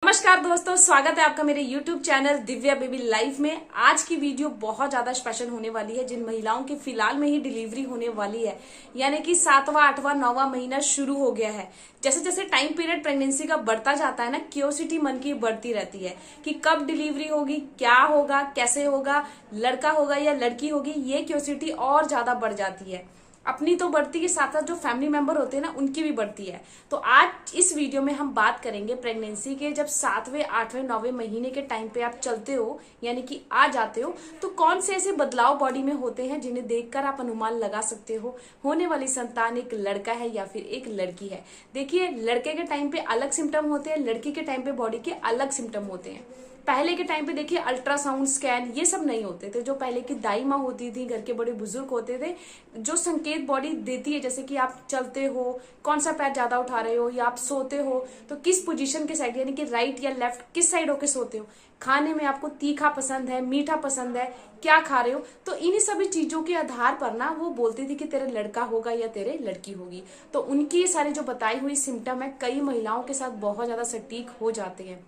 नमस्कार दोस्तों, स्वागत है आपका मेरे YouTube channel Divya baby life में। आज की वीडियो बहुत ज्यादा स्पेशल होने वाली है। जिन महिलाओं की फिलहाल में ही डिलीवरी होने वाली है, यानी कि 7वां 8वां 9वां महीना शुरू हो गया है। जैसे जैसे टाइम पीरियड प्रेगनेंसी का बढ़ता जाता है ना, क्यूरियोसिटी मन की बढ़ती रहती है कि कब डिलीवरी होगी, क्या होगा, कैसे होगा, लड़का होगा या लड़की होगी। ये क्यूरियोसिटी और ज्यादा बढ़ जाती है। अपनी तो बढ़ती है, साथ साथ जो फैमिली मेंबर होते हैं ना, उनकी भी बढ़ती है। तो आज इस वीडियो में हम बात करेंगे प्रेगनेंसी के जब 7वें 8वें 9वें महीने के टाइम पे आप चलते हो, यानी कि आ जाते हो, तो कौन से ऐसे बदलाव बॉडी में होते हैं जिन्हें देखकर आप अनुमान लगा सकते हो होने वाली संतान एक लड़का है या फिर एक लड़की है। देखिए, लड़के के टाइम पे अलग सिम्टम होते हैं, लड़की के टाइम पे बॉडी के अलग सिम्टम होते हैं। पहले के टाइम पे देखिए, अल्ट्रासाउंड स्कैन ये सब नहीं होते थे। जो पहले की दाई माँ होती थी, घर के बड़े बुजुर्ग होते थे, जो संकेत बॉडी देती है, जैसे कि आप चलते हो, कौन सा पैर ज्यादा उठा रहे हो, या आप सोते हो तो किस पोजीशन के साइड, यानी कि राइट या लेफ्ट, किस साइड होके सोते हो, खाने में आपको तीखा पसंद है, मीठा पसंद है, क्या खा रहे हो, तो इन्हीं सभी चीजों के आधार पर ना वो बोलती थी कि तेरे लड़का होगा या तेरे लड़की होगी। तो उनकी ये सारी जो बताई हुई सिम्टम है, कई महिलाओं के साथ बहुत ज्यादा सटीक हो जाते हैं।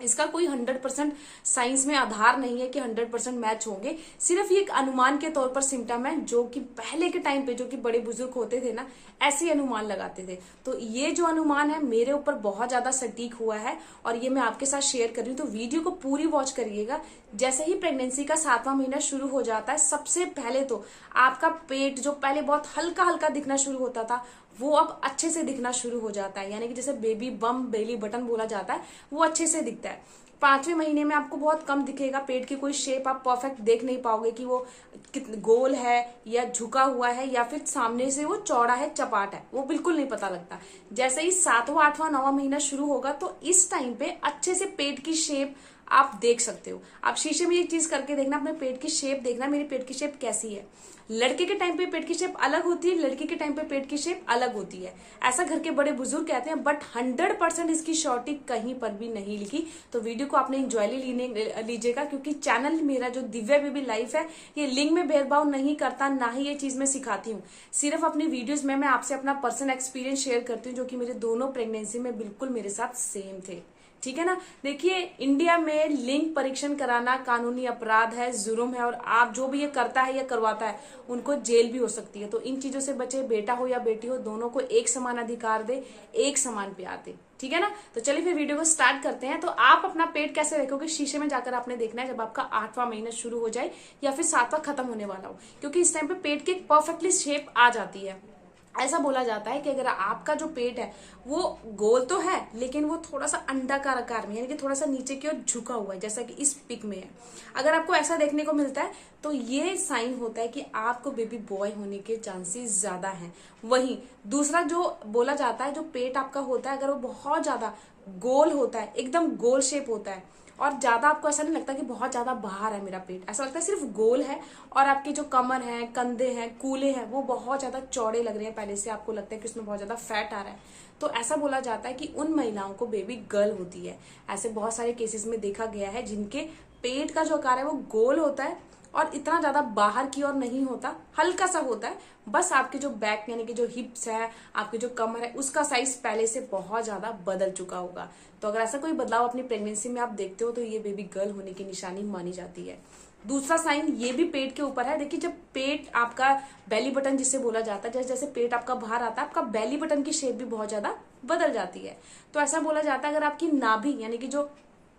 इसका कोई 100% साइंस में आधार नहीं है कि 100% मैच होंगे। सिर्फ ये एक अनुमान के तौर पर सिम्टम है, जो कि पहले के टाइम पे जो कि बड़े बुजुर्ग होते थे ना, ऐसे अनुमान लगाते थे। तो ये जो अनुमान है मेरे ऊपर बहुत ज्यादा सटीक हुआ है और ये मैं आपके साथ शेयर कर रही हूँ। तो वीडियो को पूरी वॉच करिएगा। जैसे ही प्रेगनेंसी का 7वां महीना शुरू हो जाता है, सबसे पहले तो आपका पेट जो पहले बहुत हल्का हल्का दिखना शुरू होता था, वो अब अच्छे से दिखना शुरू हो जाता है। यानी कि जैसे बेबी बम, बेली बटन बोला जाता है, वो अच्छे से दिखता है। 5वें महीने में आपको बहुत कम दिखेगा। पेट की कोई शेप आप परफेक्ट देख नहीं पाओगे कि वो गोल है या झुका हुआ है या फिर सामने से वो चौड़ा है, चपाट है, वो बिल्कुल नहीं पता लगता। जैसे ही 7वां 8वां 9वां महीना शुरू होगा, तो इस टाइम पे अच्छे से पेट की शेप आप देख सकते हो। आप शीशे में एक चीज करके देखना, अपने पेट की शेप देखना, मेरी पेट की शेप कैसी है। लड़के के टाइम पे पेट की शेप अलग होती है, लड़की के टाइम पे पेट की शेप अलग होती है। ऐसा घर के बड़े बुजुर्ग कहते हैं, बट 100% इसकी श्योरिटी कहीं पर भी नहीं लिखी। तो वीडियो को आपने इंजॉयली लीजिएगा, क्योंकि चैनल मेरा जो दिव्या बेबी लाइफ है, ये लिंग में भेदभाव नहीं करता, ना ही ये चीज मैं सिखाती हूँ। सिर्फ अपनी वीडियोज में मैं आपसे अपना पर्सनल एक्सपीरियंस शेयर करती हूँ, जो कि मेरे दोनों प्रेगनेंसी में बिल्कुल मेरे साथ सेम थे। ठीक है ना। देखिए, इंडिया में लिंग परीक्षण कराना कानूनी अपराध है, जुर्म है, और आप जो भी ये करता है या करवाता है, उनको जेल भी हो सकती है। तो इन चीजों से बचे। बेटा हो या बेटी हो, दोनों को एक समान अधिकार दे, एक समान प्यार दे। ठीक है ना। तो चलिए फिर वीडियो को स्टार्ट करते हैं। तो आप अपना पेट कैसे रखोगे, शीशे में जाकर आपने देखना है जब आपका 8वां महीना शुरू हो जाए या फिर 7वां खत्म होने वाला हो, क्योंकि इस टाइम पे पेट की परफेक्टली शेप आ जाती है। ऐसा बोला जाता है कि अगर आपका जो पेट है वो गोल तो है, लेकिन वो थोड़ा सा अंडाकार आकार में, यानी कि थोड़ा सा नीचे की ओर झुका हुआ है, जैसा कि इस पिक में है। अगर आपको ऐसा देखने को मिलता है, तो ये साइन होता है कि आपको बेबी बॉय होने के चांसेस ज्यादा हैं। वहीं दूसरा जो बोला जाता है, जो पेट आपका होता है, अगर वो बहुत ज्यादा गोल होता है, एकदम गोल शेप होता है, और ज्यादा आपको ऐसा नहीं लगता कि बहुत ज्यादा बाहर है मेरा पेट, ऐसा लगता है सिर्फ गोल है, और आपके जो कमर है, कंधे हैं, कूले हैं, वो बहुत ज्यादा चौड़े लग रहे हैं, पहले से आपको लगता है कि उसमें बहुत ज्यादा फैट आ रहा है, तो ऐसा बोला जाता है कि उन महिलाओं को बेबी गर्ल होती है। ऐसे बहुत सारे केसेस में देखा गया है जिनके पेट का जो आकार है वो गोल होता है और इतना ज्यादा बाहर की ओर नहीं होता, हल्का सा होता है। बस आपके जो बैक, यानी कि जो हिप्स है, आपके जो कमर है, उसका साइज पहले से बहुत ज्यादा बदल चुका होगा। तो अगर ऐसा कोई बदलाव अपनी प्रेगनेंसी में आप देखते हो, तो ये बेबी गर्ल होने की निशानी मानी जाती है। दूसरा साइन ये भी पेट के ऊपर है। देखिए, जब पेट आपका बेली बटन जिसे बोला जाता है, जैसे जैसे पेट आपका बाहर आता है, आपका बेली बटन की शेप भी बहुत ज्यादा बदल जाती है। तो ऐसा बोला जाता है, अगर आपकी नाभि, यानी कि जो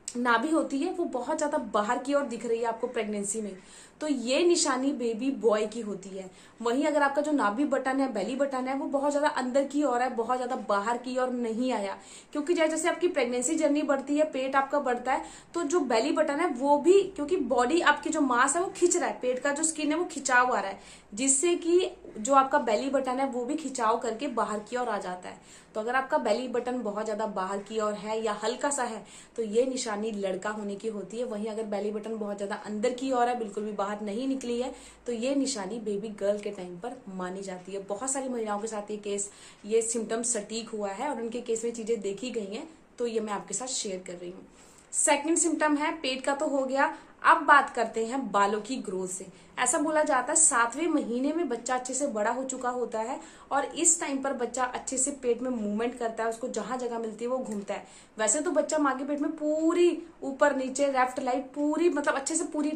नाभि होती है, वो बहुत ज्यादा बाहर की ओर दिख रही है आपको प्रेगनेंसी में, तो ये निशानी बेबी बॉय की होती है। वहीं अगर आपका जो नाभि बटन है, बेली बटन है, वो बहुत ज्यादा अंदर की ओर है, बहुत ज्यादा बाहर की ओर नहीं आया, क्योंकि जैसे जैसे आपकी प्रेगनेंसी जर्नी बढ़ती है, पेट आपका बढ़ता है, तो जो बेली बटन है वो भी, क्योंकि बॉडी आपकी जो मांस है वो खिंच रहा है, पेट का जो स्किन है वो खिंचाव आ रहा है, जिससे कि जो आपका बेली बटन है वो भी खिंचाव करके बाहर की ओर आ जाता है। तो अगर आपका बेली बटन बहुत ज्यादा बाहर की ओर है या हल्का सा है, तो ये निशानी लड़का होने की होती है। वहीं अगर बेली बटन बहुत ज्यादा अंदर की ओर है, बिल्कुल भी बाहर नहीं निकली है, तो ये निशानी बेबी गर्ल के टाइम पर मानी जाती है। बहुत सारी महिलाओं के साथ ये सिम्टम सटीक हुआ है और उनके केस में चीजें देखी गई हैं, तो ये मैं आपके साथ शेयर कर रही हूँ। सेकंड सिम्टम है पेट का तो हो गया। अब बात करते हैं बालों की ग्रोथ से। ऐसा बोला जाता है 7वें महीने में बच्चा अच्छे से बड़ा हो चुका होता है और इस टाइम पर बच्चा अच्छे से पेट में मूवमेंट करता है, उसको जहां जगह मिलती है वो घूमता है। वैसे तो बच्चा माँ के पेट में पूरी ऊपर नीचे लेफ्ट राइट पूरी मतलब अच्छे से पूरी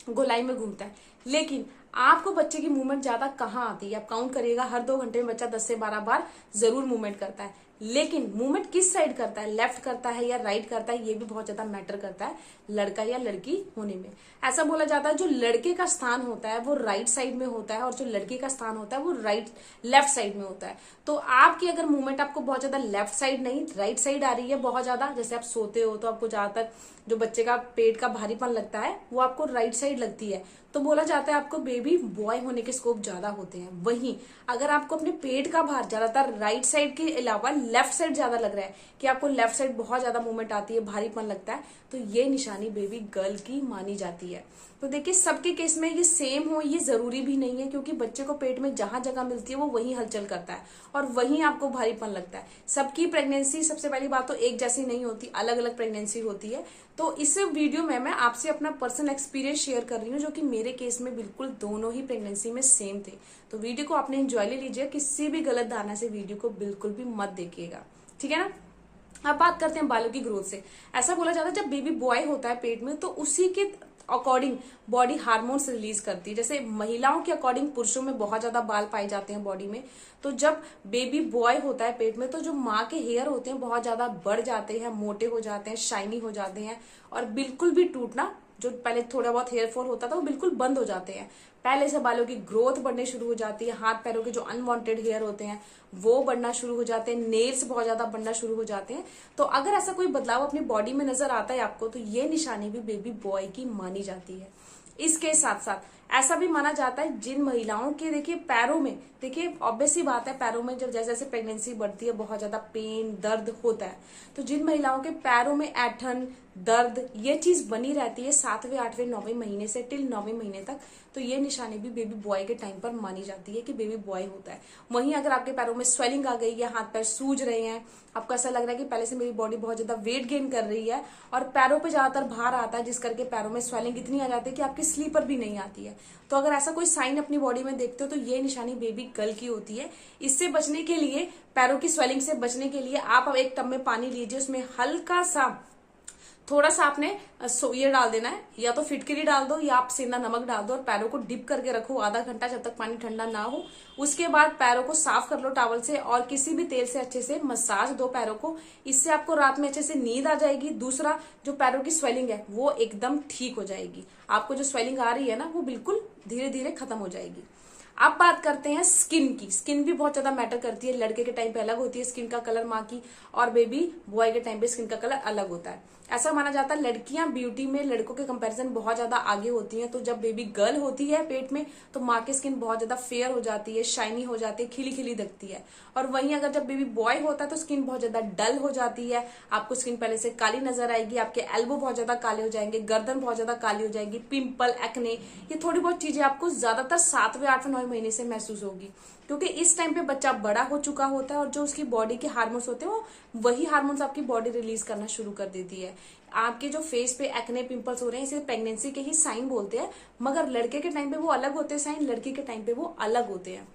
गोलाई में घूमता है, लेकिन आपको बच्चे की मूवमेंट ज्यादा कहाँ आती है? आप काउंट करिएगा, हर 2 घंटे में बच्चा 10 से 12 बार जरूर मूवमेंट करता है, लेकिन मूवमेंट किस साइड करता है, लेफ्ट करता है या राइट करता है, ये भी बहुत ज्यादा मैटर करता है लड़का या लड़की होने में। ऐसा बोला जाता है जो लड़के का स्थान होता है वो राइट साइड में होता है और जो लड़की का स्थान होता है वो लेफ्ट साइड में होता है। तो आपकी अगर मूवमेंट आपको बहुत ज्यादा लेफ्ट साइड नहीं राइट साइड आ रही है बहुत ज्यादा, जैसे आप सोते हो तो आपको ज्यादातर जो बच्चे का पेट का भारीपन लगता है वो आपको राइट साइड लगती है, तो बोला जाता है आपको बेबी बॉय होने के स्कोप ज्यादा होते हैं। वहीं अगर आपको अपने पेट का भार ज्यादातर राइट साइड के अलावा लेफ्ट साइड ज्यादा लग रहा है कि आपको लेफ्ट साइड बहुत ज्यादा मूवमेंट आती है, भारीपन लगता है, तो ये निशानी बेबी गर्ल की मानी जाती है। तो देखिए सबके केस में ये सेम हो ये जरूरी भी नहीं है, क्योंकि बच्चे को पेट में जहां जगह मिलती है वो वहीं हलचल करता है और वहीं आपको भारीपन लगता है। सबकी प्रेगनेंसी सबसे पहली बात तो एक जैसी नहीं होती, अलग अलग प्रेगनेंसी होती है। तो इस वीडियो में मैं आपसे अपना पर्सनल एक्सपीरियंस शेयर कर रही हूँ, जो कि मेरे केस में बिल्कुल दोनों ही प्रेगनेंसी में सेम थे। तो वीडियो को आपने एंजॉय ले लीजिए, किसी भी गलत धारणा से वीडियो को बिल्कुल भी मत देखिएगा, ठीक है ना। अब बात करते हैं बालों की ग्रोथ से। ऐसा बोला जाता है जब बेबी बॉय होता है पेट में तो उसी के अकॉर्डिंग बॉडी हार्मोन्स रिलीज करती है। जैसे महिलाओं के अकॉर्डिंग पुरुषों में बहुत ज्यादा बाल पाए जाते हैं बॉडी में, तो जब बेबी बॉय होता है पेट में तो जो माँ के हेयर होते हैं बहुत ज्यादा बढ़ जाते हैं, मोटे हो जाते हैं, शाइनी हो जाते हैं और बिल्कुल भी टूटना, जो पहले थोड़ा बहुत हेयर फॉल होता था वो बिल्कुल बंद हो जाते हैं। पहले से बालों की ग्रोथ बढ़ने शुरू हो जाती है, हाथ पैरों के जो अनवांटेड हेयर होते हैं वो बढ़ना शुरू हो जाते हैं, नेल्स बहुत ज्यादा बढ़ना शुरू हो जाते हैं। तो अगर ऐसा कोई बदलाव अपनी बॉडी में नजर आता है आपको तो ये निशानी भी बेबी बॉय की मानी जाती है। इसके साथ साथ ऐसा भी माना जाता है जिन महिलाओं के देखिए पैरों में, देखिए ऑब्वियस सी बात है पैरों में जब जैसे जैसे प्रेगनेंसी बढ़ती है बहुत ज्यादा पेन दर्द होता है, तो जिन महिलाओं के पैरों में ऐठन दर्द ये चीज बनी रहती है 7वें 8वें 9वें महीने से टिल 9वें महीने तक, तो ये निशानी भी बेबी बॉय के टाइम पर मानी जाती है कि बेबी बॉय होता है। वहीं अगर आपके पैरों में स्वेलिंग आ गई है, हाथ पैर सूज रहे हैं, आपको ऐसा लग रहा है कि पहले से मेरी बॉडी बहुत ज्यादा वेट गेन कर रही है और पैरों पे ज्यादातर भार आता है जिस करके पैरों में स्वेलिंग इतनी आ जाती है कि आपकी स्लीपर भी नहीं आती है, तो अगर ऐसा कोई साइन अपनी बॉडी में देखते हो तो ये निशानी बेबी गर्ल की होती है। इससे बचने के लिए, पैरों की स्वेलिंग से बचने के लिए आप अब एक टब में पानी लीजिए, उसमें हल्का सा थोड़ा सा आपने ये डाल देना है, या तो फिटकरी डाल दो या आप सेंधा नमक डाल दो और पैरों को डिप करके रखो आधा घंटा जब तक पानी ठंडा ना हो। उसके बाद पैरों को साफ कर लो टॉवल से और किसी भी तेल से अच्छे से मसाज दो पैरों को, इससे आपको रात में अच्छे से नींद आ जाएगी। दूसरा जो पैरों की स्वेलिंग है वो एकदम ठीक हो जाएगी, आपको जो स्वेलिंग आ रही है ना वो बिल्कुल धीरे धीरे खत्म हो जाएगी। अब बात करते हैं स्किन की। स्किन भी बहुत ज्यादा मैटर करती है, लड़के के टाइम पे अलग होती है स्किन का कलर माँ की, और बेबी बॉय के टाइम पे स्किन का कलर अलग होता है। ऐसा माना जाता है लड़कियां ब्यूटी में लड़कों के कंपैरिजन बहुत ज्यादा आगे होती हैं, तो जब बेबी गर्ल होती है पेट में तो माँ की स्किन बहुत ज्यादा फेयर हो जाती है, शाइनी हो जाती है, खिली खिली दिखती है। और वहीं अगर जब बेबी बॉय होता है तो स्किन बहुत ज्यादा डल हो जाती है, आपको स्किन पहले से काली नजर आएगी, आपके एल्बो बहुत ज्यादा काले हो जाएंगे, गर्दन बहुत ज्यादा काली हो जाएगी, पिंपल एक्ने ये थोड़ी बहुत चीजें आपको ज्यादातर 7वें 8वें 9वें महीने से महसूस होगी, क्योंकि इस टाइम पे बच्चा बड़ा हो चुका होता है और जो उसकी बॉडी के हार्मोन्स होते हैं वो वही हार्मोन्स आपकी बॉडी रिलीज करना शुरू कर देती है। आपके जो फेस पे एक्ने पिंपल्स हो रहे हैं इसे प्रेगनेंसी के ही साइन बोलते हैं, मगर लड़के के टाइम पे वो अलग होते हैं साइन, लड़की के टाइम पे वो अलग होते हैं।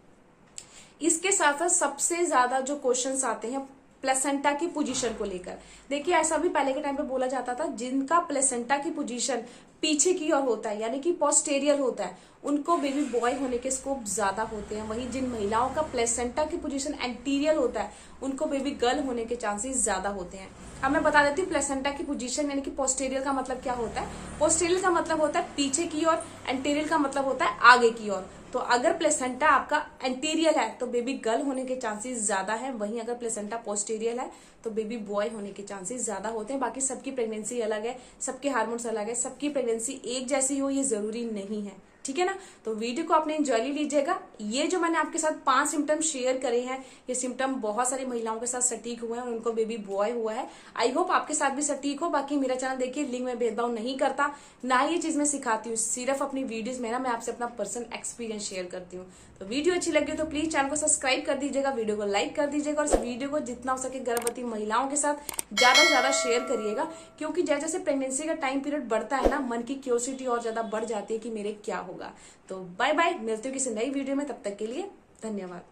इसके साथ साथ सबसे ज्यादा जो क्वेश्चंस आते हैं प्लेसेंटा की पोजीशन को लेकर। देखिए ऐसा भी पहले के टाइम पे बोला जाता था जिनका प्लेसेंटा की पोजीशन पीछे की ओर होता है यानी कि पोस्टेरियर होता है उनको बेबी बॉय होने के स्कोप ज्यादा होते हैं। वहीं जिन महिलाओं का प्लेसेंटा की पोजीशन एंटीरियर होता है उनको बेबी गर्ल होने के चांसेस ज्यादा होते हैं। अब मैं बता देती हूँ प्लेसेंटा की पोजीशन यानी कि पोस्टेरियर का मतलब क्या होता है। पोस्टेरियर का मतलब होता है पीछे की ओर, एंटीरियर का मतलब होता है आगे की ओर। तो अगर प्लेसेंटा आपका एंटीरियर है तो बेबी गर्ल होने के चांसेस ज्यादा है, वहीं अगर प्लेसेंटा पोस्टीरियर है तो बेबी बॉय होने के चांसेस ज्यादा होते हैं। बाकी सबकी प्रेगनेंसी अलग है, सबके हार्मोन्स अलग है, सबकी प्रेगनेंसी एक जैसी हो ये जरूरी नहीं है। ठीक है ना। तो वीडियो को आपने एंजॉय लीजिएगा। ये जो मैंने आपके साथ 5 सिम्टम शेयर करे हैं, ये सिम्टम बहुत सारी महिलाओं के साथ सटीक हुए हैं और उनको बेबी बॉय हुआ है। आई होप आपके साथ भी सटीक हो। बाकी मेरा चैनल देखिए, लिंग में भेदभाव नहीं करता, ना ही ये चीज मैं सिखाती हूँ, सिर्फ अपनी वीडियोज में ना मैं आपसे अपना पर्सनल एक्सपीरियंस शेयर करती हूँ। तो वीडियो अच्छी लगी तो प्लीज चैनल को सब्सक्राइब कर दीजिएगा, वीडियो को लाइक कर दीजिएगा और इस वीडियो को जितना हो सके गर्भवती महिलाओं के साथ ज्यादा से ज्यादा शेयर करिएगा, क्योंकि जैसे जैसे प्रेगनेंसी का टाइम पीरियड बढ़ता है ना, मन की क्यूरियोसिटी और ज्यादा बढ़ जाती है कि मेरे क्या होगा। तो बाय बाय, मिलती हूँ किसी नई वीडियो में, तब तक के लिए धन्यवाद।